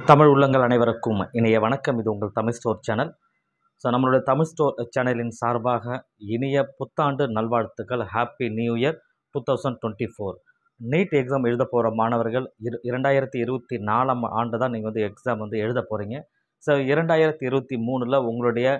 தமிழ் உள்ளங்கள் அனைவருக்கும் இனிய வணக்கம். இது உங்கள் தமிழ் ஸ்டோர் சேனல். நம்மளுடைய தமிழ் ஸ்டோர் சேனலின் சார்பாக இனிய புத்தாண்டு நல்வாழ்த்துக்கள். Happy new year 2024. NEET exam எழுத போகிற மாணவர்கள் 2024 ஆண்டு தான் நீங்கள் எக்ஸாம் எழுத போகிறீங்க. 2023 உங்களுடைய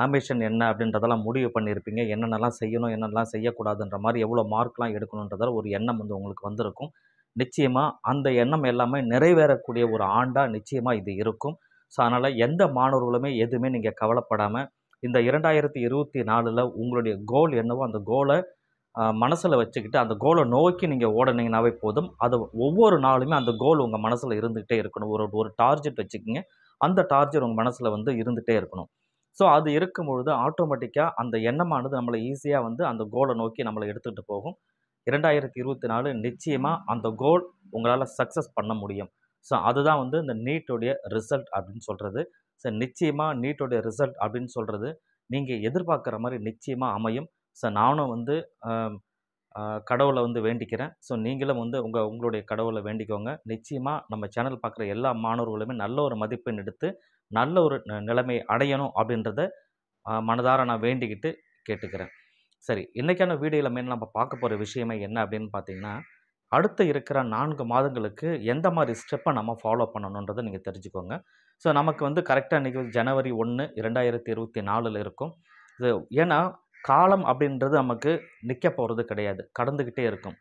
ஆம்பிஷன் என்ன அப்படின்றதெல்லாம் முடிவு பண்ணியிருப்பீங்க. என்னென்னலாம் செய்யணும், என்னென்னலாம் செய்யக்கூடாதுன்ற மாதிரி, எவ்வளோ மார்க்லாம் எடுக்கணுன்றதால ஒரு எண்ணம் உங்களுக்கு வந்திருக்கும். நிச்சயமாக அந்த எண்ணம் எல்லாமே நிறைவேறக்கூடிய ஒரு ஆண்டாக நிச்சயமாக இது இருக்கும். அதனால் எந்த மாணவர்களுமே எதுவுமே நீங்கள் கவலைப்படாமல் இந்த 2024 உங்களுடைய கோல் என்னவோ அந்த கோலை மனசில் வச்சுக்கிட்டு அந்த கோலை நோக்கி நீங்கள் ஓடினீங்கன்னாவே போதும். அது ஒவ்வொரு நாளுமே அந்த கோல் உங்கள் மனசில் இருந்துகிட்டே இருக்கணும். ஒரு டார்கெட் வச்சுக்கிங்க. அந்த டார்கெட் உங்கள் மனசில் இருந்துகிட்டே இருக்கணும். அது இருக்கும் பொழுது ஆட்டோமேட்டிக்காக அந்த எண்ணமானது நம்மளை ஈஸியாக அந்த கோலை நோக்கி நம்மளை எடுத்துகிட்டு போகும். 2024 நிச்சயமாக அந்த கோல் உங்களால் சக்ஸஸ் பண்ண முடியும். அதுதான் இந்த நீட்டோடைய ரிசல்ட் அப்படின்னு சொல்கிறது. நிச்சயமாக நீட்டோடைய ரிசல்ட் அப்படின்னு சொல்கிறது நீங்கள் எதிர்பார்க்குற மாதிரி நிச்சயமாக அமையும். நானும் கடவுளை வேண்டிக்கிறேன். நீங்களும் உங்களுடைய கடவுளை வேண்டிக்கோங்க. நிச்சயமாக நம்ம சேனல் பார்க்குற எல்லா மாணவர்களுமே நல்ல ஒரு மதிப்பெண் எடுத்து நல்ல ஒரு நிலைமை அடையணும் அப்படின்றத மனதார நான் வேண்டிக்கிட்டு கேட்டுக்கிறேன். சரி, இன்றைக்கான வீடியோவில் மெயின் நம்ம பார்க்க போகிற விஷயமே என்ன அப்படின்னு பார்த்தீங்கன்னா, அடுத்து இருக்கிற 4 மாதங்களுக்கு எந்த மாதிரி ஸ்டெப்பை நம்ம ஃபாலோ பண்ணணுன்றதை நீங்கள் தெரிஞ்சுக்கோங்க. நமக்கு கரெக்டாக இன்றைக்கி ஜனவரி 1, 2024 இருக்கும். ஏன்னா காலம் அப்படின்றது நமக்கு நிற்க போகிறது கிடையாது, கடந்துக்கிட்டே இருக்கும்.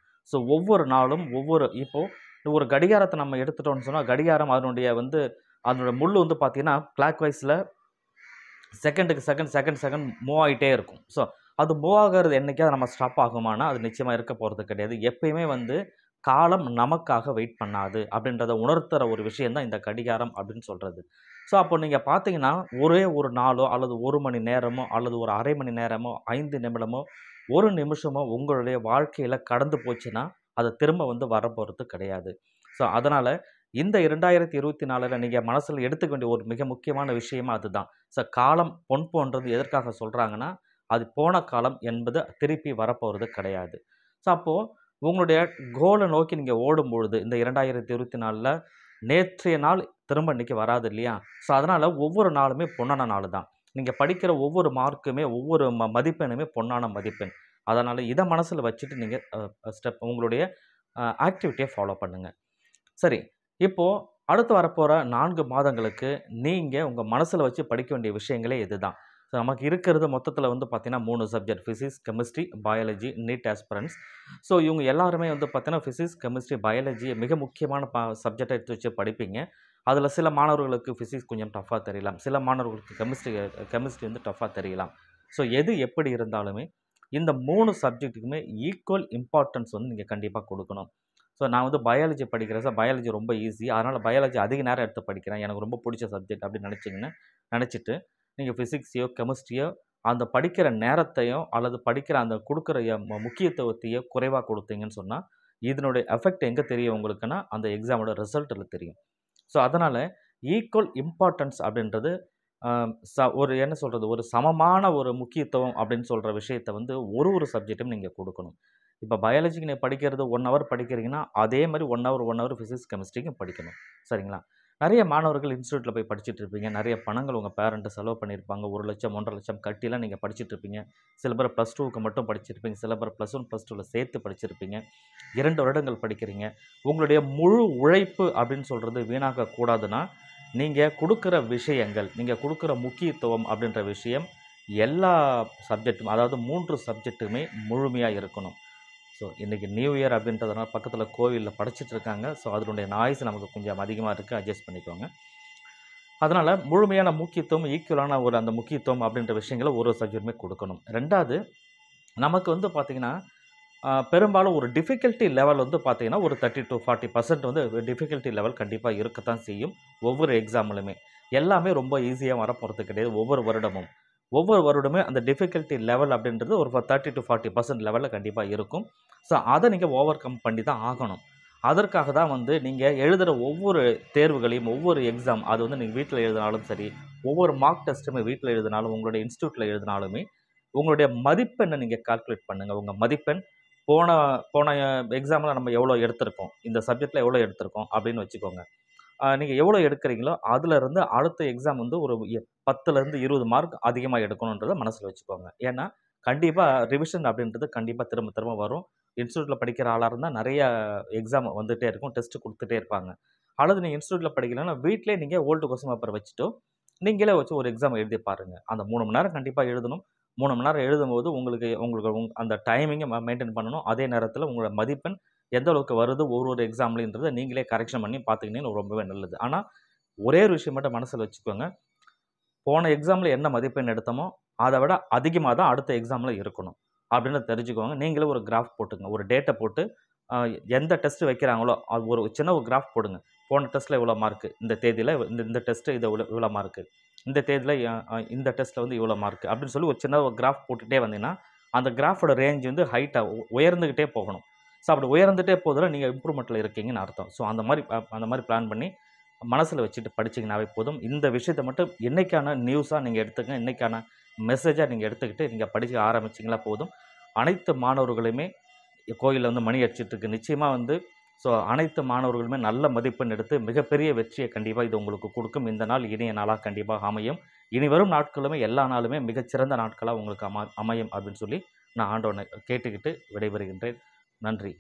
ஒவ்வொரு நாளும் இப்போது ஒரு கடிகாரத்தை நம்ம எடுத்துட்டோம்னு சொன்னால், கடிகாரம் அதனுடைய முள் பார்த்தீங்கன்னா கிளாக் வைஸில் செகண்டுக்கு செகண்ட் மூவ் ஆகிட்டே இருக்கும். அது மூவ் ஆகிறது என்றைக்காவது நம்ம ஸ்டாப் ஆகுமானா அது நிச்சயமாக இருக்க போகிறது கிடையாது. எப்பயுமே காலம் நமக்காக வெயிட் பண்ணாது அப்படின்றத உணர்த்துகிற ஒரு விஷயந்தான் இந்த கடிகாரம் அப்படின்னு சொல்கிறது. அப்போ நீங்கள் பார்த்தீங்கன்னா ஒரே ஒரு நாளோ அல்லது 1 மணி நேரமோ அல்லது ஒரு அரை மணி நேரமோ 5 நிமிடமோ 1 நிமிஷமோ உங்களுடைய வாழ்க்கையில் கடந்து போச்சுன்னா அது திரும்ப வரப்போகிறது கிடையாது. அதனால் இந்த 2024 நீங்கள் மனசில் எடுத்துக்க வேண்டிய ஒரு மிக முக்கியமான விஷயமா அதுதான். காலம் பொன் போன்றது எதற்காக சொல்கிறாங்கன்னா, அது போன காலம் என்பது திருப்பி வரப்போகிறது கிடையாது. அப்போது உங்களுடைய கோலை நோக்கி நீங்கள் ஓடும்பொழுது இந்த 2024 நேற்றைய நாள் திரும்ப இன்றைக்கி வராது இல்லையா? அதனால் ஒவ்வொரு நாளுமே பொன்னான நாள் தான். நீங்கள் படிக்கிற ஒவ்வொரு மார்க்குமே ஒவ்வொரு மதிப்பெண்ணுமே பொன்னான மதிப்பெண். அதனால் இதை மனசில் வச்சுட்டு நீங்கள் உங்களுடைய ஆக்டிவிட்டியை ஃபாலோ பண்ணுங்கள். சரி, இப்போது அடுத்து வரப்போகிற 4 மாதங்களுக்கு நீங்கள் உங்கள் மனசில் வச்சு படிக்க வேண்டிய விஷயங்களே இதுதான். நமக்கு இருக்கிறது மொத்தத்தில் பார்த்தீங்கன்னா 3 subject: physics, chemistry, biology, NEET aspirants. இவங்க எல்லாருமே பார்த்தீங்கன்னா ஃபிசிக்ஸ், கெமிஸ்ட்ரி, பயாலஜி மிக முக்கியமான சப்ஜெக்டை எடுத்து வச்சு படிப்பீங்க. அதில் சில மாணவர்களுக்கு ஃபிசிக்ஸ் கொஞ்சம் டஃப்பாக தெரியலாம், சில மாணவர்களுக்கு கெமிஸ்ட்ரி டஃப்பாக தெரியலாம். எது எப்படி இருந்தாலுமே இந்த 3 சப்ஜெக்ட்டுக்குமே ஈக்குவல் இம்பார்ட்டன்ஸ் நீங்கள் கண்டிப்பாக கொடுக்கணும். நான் பயாலஜி படிக்கிறேன். பயாலஜி ரொம்ப ஈஸி, அதனால் பயாலஜி அதிக நேரம் எடுத்து படிக்கிறேன், எனக்கு ரொம்ப பிடிச்ச சப்ஜெக்ட் அப்படின்னு நினச்சிட்டு நீங்கள் ஃபிசிக்ஸையோ கெமிஸ்ட்ரியோ அந்த படிக்கிற நேரத்தையோ அல்லது படிக்கிற அந்த கொடுக்குற முக்கியத்துவத்தையோ குறைவாக கொடுத்தீங்கன்னு சொன்னால் இதனுடைய எஃபெக்ட் எங்கே தெரியும் உங்களுக்குன்னா அந்த எக்ஸாமோட ரிசல்ட்டில் தெரியும். அதனால் ஈக்குவல் இம்பார்ட்டன்ஸ் அப்படின்றது ஒரு என்ன சொல்கிறது, ஒரு சமமான ஒரு முக்கியத்துவம் அப்படின்னு சொல்கிற விஷயத்தை ஒரு சப்ஜெக்ட்டும் நீங்கள் கொடுக்கணும். இப்போ பயாலஜிக்கு நீங்கள் படிக்கிறது 1 ஹவர் படிக்கிறீங்கன்னா அதே மாதிரி 1 ஹவர் ஃபிசிக்ஸ் கெமிஸ்ட்ரிக்கும் படிக்கணும். சரிங்களா? நிறைய மாணவர்கள் இன்ஸ்டியூட்டில் போய் படிச்சுட்டு இருப்பீங்க. நிறைய பணங்கள் உங்கள் பேரண்ட்டு செலவு பண்ணியிருப்பாங்க. 1 லட்சம் 1.5 லட்சம் கட்டிலாம் நீங்கள் படிச்சுட்டு இருப்பீங்க. சில பேர் +2க்கு மட்டும் படிச்சிருப்பீங்க, சில பேர் +1 +2வில் சேர்த்து படிச்சிருப்பீங்க. 2 வருடங்கள் படிக்கிறீங்க. உங்களுடைய முழு உழைப்பு அப்படின்னு சொல்கிறது வீணாகக்கூடாதுன்னா நீங்கள் கொடுக்குற விஷயங்கள், நீங்கள் கொடுக்குற முக்கியத்துவம் அப்படின்ற விஷயம் எல்லா சப்ஜெக்டும், அதாவது 3 சப்ஜெக்ட்டுமே முழுமையாக இருக்கணும். இன்றைக்கி நியூ இயர் அப்படின்றதுனால பக்கத்தில் கோவிலில் படைச்சிட்டு இருக்காங்க. அதனுடைய நாய்ஸ் நமக்கு கொஞ்சம் அதிகமாக இருக்குது, அட்ஜஸ்ட் பண்ணிக்கோங்க. அதனால் முழுமையான முக்கியத்துவம், ஈக்குவலான அந்த முக்கியத்துவம் அப்படின்ற விஷயங்களை ஒரு சப்ஜெக்ட்டுமே கொடுக்கணும். 2வது, நமக்கு பார்த்திங்கன்னா பெரும்பாலும் ஒரு டிஃபிகல்ட்டி லெவல் பார்த்திங்கன்னா ஒரு 30 to 40% டிஃபிகல்ட்டி லெவல் கண்டிப்பாக இருக்கத்தான் செய்யும். ஒவ்வொரு எக்ஸாம்லுமே எல்லாமே ரொம்ப ஈஸியாக வரப்போகிறது கிடையாது. ஒவ்வொரு வருடமே அந்த டிஃபிகல்ட்டி லெவல் அப்படின்றது ஒரு 30 to 40% லெவலில் கண்டிப்பாக இருக்கும். அதை நீங்கள் ஓவர் கம் பண்ணி தான் ஆகணும். அதற்காக தான் நீங்கள் எழுதுகிற ஒவ்வொரு தேர்வுகளையும், ஒவ்வொரு எக்ஸாம் அது நீங்கள் வீட்டில் எழுதினாலும் சரி, ஒவ்வொரு மார்க் டெஸ்ட்டுமே வீட்டில் எழுதினாலும், உங்களுடைய இன்ஸ்டியூட்டில் எழுதினாலுமே உங்களுடைய மதிப்பெண்ணை நீங்கள் கால்குலேட் பண்ணுங்கள். உங்கள் மதிப்பெண் போன எக்ஸாமில் நம்ம எவ்வளோ எடுத்திருக்கோம், இந்த சப்ஜெக்டில் எவ்வளோ எடுத்திருக்கோம் அப்படின்னு வச்சுக்கோங்க. நீங்க எவ்வளோ எடுக்கிறீங்களோ, அதுலருந்து அடுத்த எக்ஸாம் வந்து ஒரு 10லருந்து 20 மார்க் அதிகமா எடுக்கணுன்றத மனசுல வச்சுக்கோங்க. ஏன்னா, கண்டிப்பா ரிவிஷன் அப்படின்றது கண்டிப்பா திரும்ப திரும்ப வரும். இன்ஸ்டிடியூட்ல படிக்கிற ஆளா இருந்தா நெறைய எக்ஸாம் வந்துட்டே இருக்கும். டெஸ்ட் குடுத்துட்டே இருப்பாங்க. அல்லது நீங்க இன்ஸ்டிடியூட்ல படிக்கலன்னா, வீட்லயே நீங்க ஓல்டு கொஸ்டின் பேப்பர் வச்சுட்டோ, நீங்களே வச்சு ஒரு எக்ஸாம் எழுதி பாருங்க. அந்த 3 மணி நேரம் கண்டிப்பா எழுதணும். 3 மணி நேரம் எழுதும்போது உங்களுக்கு உங்களுக்கு அந்த டைமிங்க மெயின்டெயின் பண்ணணும். அதே நேரத்தில உங்களோட மதிப்பெண் எந்த அளவுக்கு வருது ஒரு ஒரு எக்ஸாம்லன்றத நீங்களே கரெக்ஷன் பண்ணி பார்த்துக்கிட்டீங்கன்னா ரொம்பவே நல்லது. ஆனா, ஒரே ஒரு விஷயம் மட்டும் மனசுல வச்சுக்கோங்க. போன எக்ஸாம்ல என்ன மதிப்பெண் எடுத்தோமோ, அத விட அதிகமா தான் அடுத்த எக்ஸாம்ல இருக்கணும். அப்படின்னு தெரிஞ்சுக்கோங்க. நீங்களே ஒரு கிராஃப் போட்டுக்கங்க. ஒரு டேட்ட போட்டு அ எந்த டெஸ்ட் வைக்கிறாங்களோ, அது ஒரு சின்ன ஒரு கிராஃப் போடுங்க. போன டெஸ்ட்ல இவ்வளோ மார்க்கு. இந்த தேதியில இந்த இந்த டெஸ்ட் இது இவ்வளோ மார்க்கு. இந்த தேதியில இந்த டெஸ்ட்ல வந்து இவ்வளோ மார்க். அப்படின்னு சொல்லி ஒரு சின்ன ஒரு கிராஃப் போட்டுட்டே வந்தீங்கன்னா, அந்த கிராஃபோட ரேஞ்ச் வந்து ஹைட்டா உயர்ந்துகிட்டே போகணும். ஸோ அப்படி உயர்ந்துட்டே போதுன்னா, நீங்க இம்ப்ரூவ்மெண்ட்ல இருக்கீங்கன்னு அர்த்தம். ஸோ அந்த மாரி பிளான் பண்ணி மனசுல வச்சுட்டு படிச்சீங்கனாவே போதும். இந்த விஷயத்த மட்டும் இன்னைக்கான நியூஸா நீங்க எடுத்துக்கங்க. இன்னைக்கான மெசேஜா நீங்க எடுத்துக்கிட்டு நீங்க படிக்க ஆரம்பிச்சீங்களா போதும். அனைத்து மாணவர்களுமே கோயில்ல வந்து மணி அடிச்சிட்டு இருக்கு. நிச்சயமா வந்து அனைத்து மாணவர்களுமே நல்ல மதிப்பெண் எடுத்து மிகப்பெரிய வெற்றிய கண்டிப்பா இது உங்களுக்கு குடுக்கும். இந்த நாள் இனிய நாளா கண்டிப்பாக அமையும். இனி வரும் நாட்களுமே எல்லா நாளுமே மிகச்சிறந்த நாட்களா உங்களுக்கு அமையும் அப்படின்னு சொல்லி நான் ஆண்டவன கேட்டுக்கிட்டு விடைபெறுகின்றேன். நன்றி.